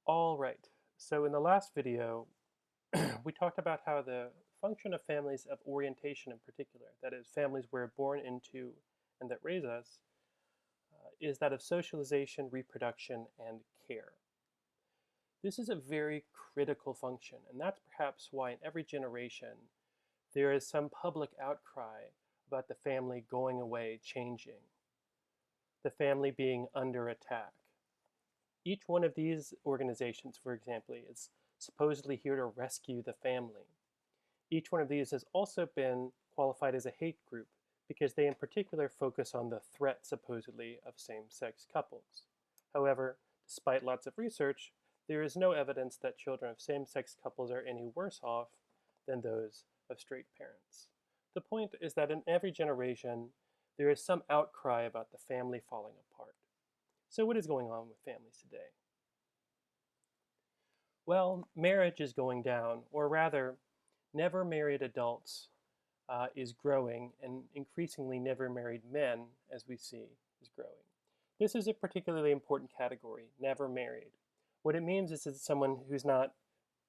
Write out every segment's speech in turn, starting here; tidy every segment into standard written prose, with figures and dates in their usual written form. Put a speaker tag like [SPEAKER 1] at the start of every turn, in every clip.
[SPEAKER 1] All right, so in the last video, we talked about how the function of families of orientation in particular, that is, families we're born into and that raise us, is that of socialization, reproduction, and care. This is a very critical function, and that's perhaps why in every generation there is some public outcry about the family going away, changing, the family being under attack. Each one of these organizations, for example, is supposedly here to rescue the family. Each one of these has also been qualified as a hate group because they in particular focus on the threat, supposedly, of same-sex couples. However, despite lots of research, there is no evidence that children of same-sex couples are any worse off than those of straight parents. The point is that in every generation, there is some outcry about the family falling apart. So what is going on with families today? Well, marriage is going down, or rather, never married adults is growing, and increasingly never married men, as we see, is growing. This is a particularly important category, never married. What it means is it's someone who's not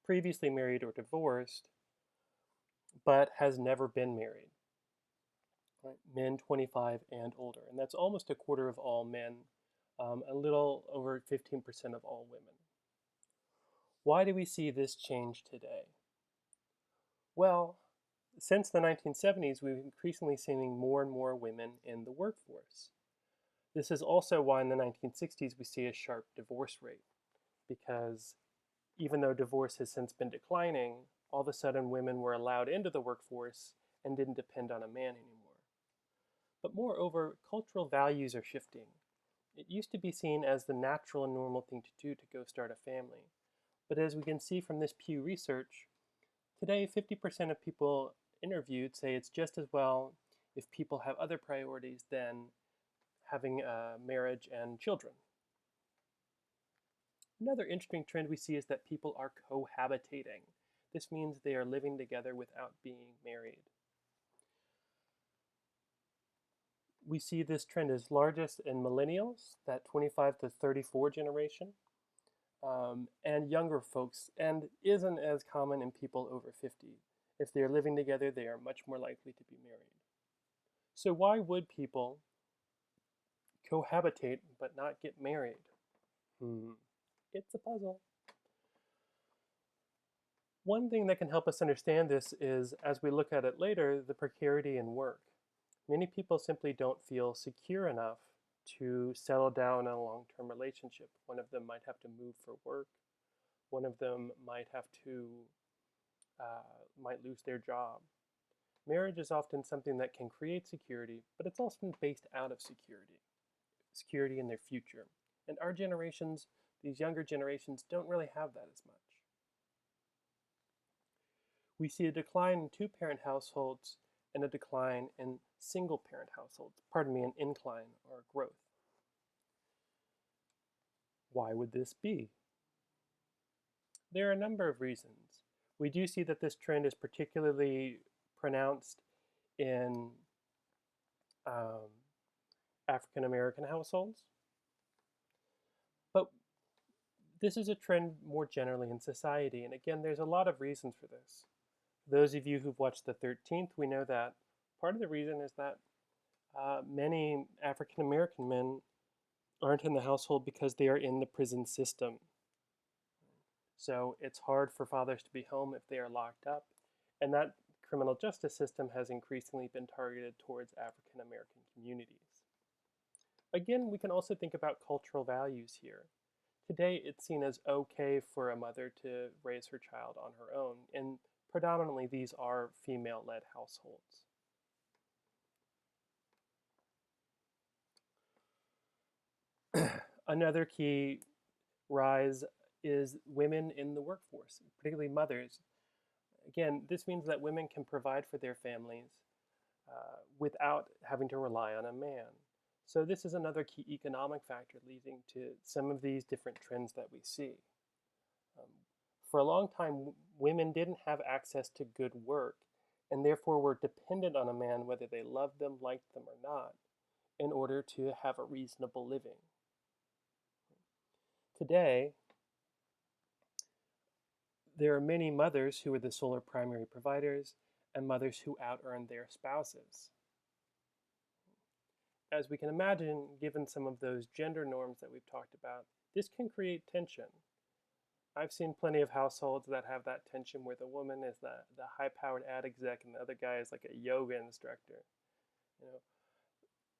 [SPEAKER 1] previously married or divorced, but has never been married. Right? Men 25 and older, and that's almost a quarter of all men, a little over 15% of all women. Why do we see this change today? Well, since the 1970s, we've increasingly seen more and more women in the workforce. This is also why in the 1960s we see a sharp divorce rate, because even though divorce has since been declining, all of a sudden women were allowed into the workforce and didn't depend on a man anymore. But moreover, cultural values are shifting. It used to be seen as the natural and normal thing to do to go start a family. But as we can see from this Pew Research, today 50% of people interviewed say it's just as well if people have other priorities than having a marriage and children. Another interesting trend we see is that people are cohabitating. This means they are living together without being married. We see this trend is largest in millennials, that 25 to 34 generation, and younger folks, and isn't as common in people over 50. If they're living together, they are much more likely to be married. So why would people cohabitate but not get married? It's a puzzle. One thing that can help us understand this is, as we look at it later, the precarity in work. Many people simply don't feel secure enough to settle down in a long-term relationship. One of them might have to move for work. One of them might have to, might lose their job. Marriage is often something that can create security, but it's often based out of security in their future. And our generations, these younger generations, don't really have that as much. We see a decline in two-parent households and a decline in single-parent households, an incline or growth. Why would this be? There are a number of reasons. We do see that this trend is particularly pronounced in African American households, but this is a trend more generally in society, and again, there's a lot of reasons for this. Those of you who've watched the 13th, we know that part of the reason is that many African American men aren't in the household because they are in the prison system. So it's hard for fathers to be home if they are locked up, and that criminal justice system has increasingly been targeted towards African American communities. Again, we can also think about cultural values here. Today, it's seen as okay for a mother to raise her child on her own, and predominantly these are female-led households. Another key rise is women in the workforce, particularly mothers. Again, this means that women can provide for their families without having to rely on a man. So this is another key economic factor leading to some of these different trends that we see. For a long time, women didn't have access to good work, and therefore were dependent on a man, whether they loved them, liked them, or not, in order to have a reasonable living. Today, There are many mothers who are the sole or primary providers and mothers who out-earn their spouses. As we can imagine, given some of those gender norms that we've talked about, this can create tension. I've seen plenty of households that have that tension where the woman is the high-powered ad exec and the other guy is like a yoga instructor. You know,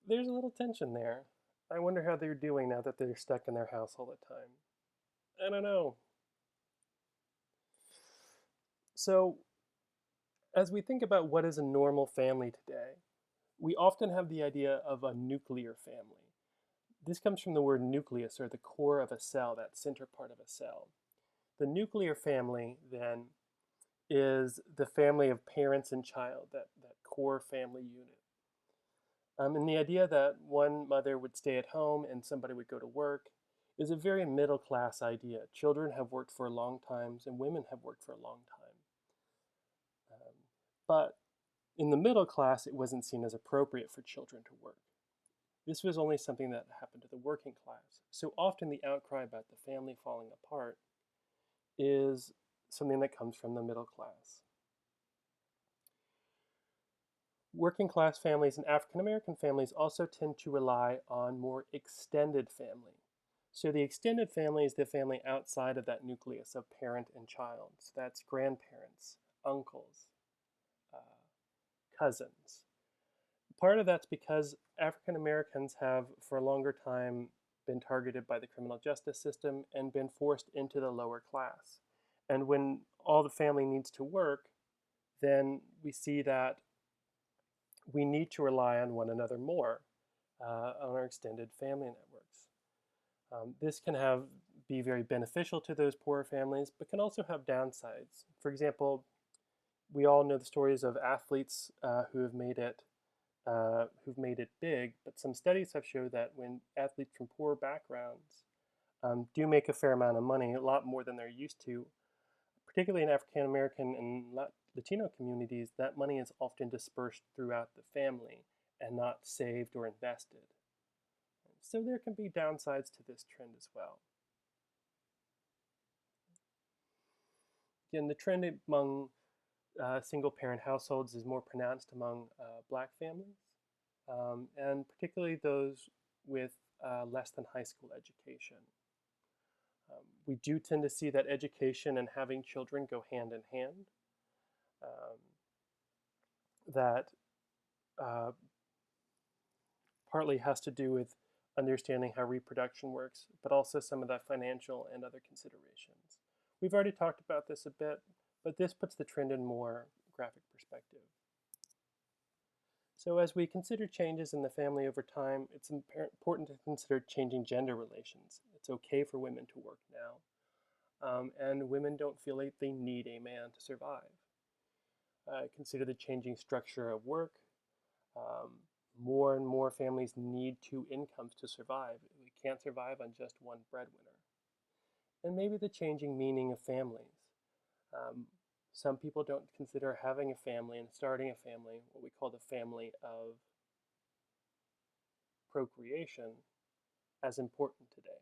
[SPEAKER 1] there's a little tension there. I wonder how they're doing now that they're stuck in their house all the time. I don't know. So, as we think about what is a normal family today, we often have the idea of a nuclear family. This comes from the word nucleus, or the core of a cell, that center part of a cell. The nuclear family, then, is the family of parents and child, that core family unit. And the idea that one mother would stay at home and somebody would go to work is a very middle class idea. Children have worked for long times and women have worked for a long time. But in the middle class, it wasn't seen as appropriate for children to work. This was only something that happened to the working class. So often the outcry about the family falling apart is something that comes from the middle class. Working class families and African American families also tend to rely on more extended family. So the extended family is the family outside of that nucleus of parent and child. So that's grandparents, uncles, cousins. Part of that's because African Americans have for a longer time been targeted by the criminal justice system and been forced into the lower class. And when all the family needs to work, then we see that we need to rely on one another more, on our extended family networks. This can be very beneficial to those poorer families, but can also have downsides. For example, we all know the stories of athletes who have made it big, but some studies have shown that when athletes from poor backgrounds do make a fair amount of money, a lot more than they're used to, particularly in African American and Latino communities, that money is often dispersed throughout the family and not saved or invested. So there can be downsides to this trend as well. Again, the trend among single-parent households is more pronounced among Black families, and particularly those with less than high school education. We do tend to see that education and having children go hand in hand. That partly has to do with understanding how reproduction works, but also some of the financial and other considerations. We've already talked about this a bit, but this puts the trend in more graphic perspective. So as we consider changes in the family over time, it's important to consider changing gender relations. It's okay for women to work now, and women don't feel like they need a man to survive. Consider the changing structure of work. More and more families need two incomes to survive. We can't survive on just one breadwinner. And maybe the changing meaning of families. Some people don't consider having a family and starting a family, what we call the family of procreation, as important today.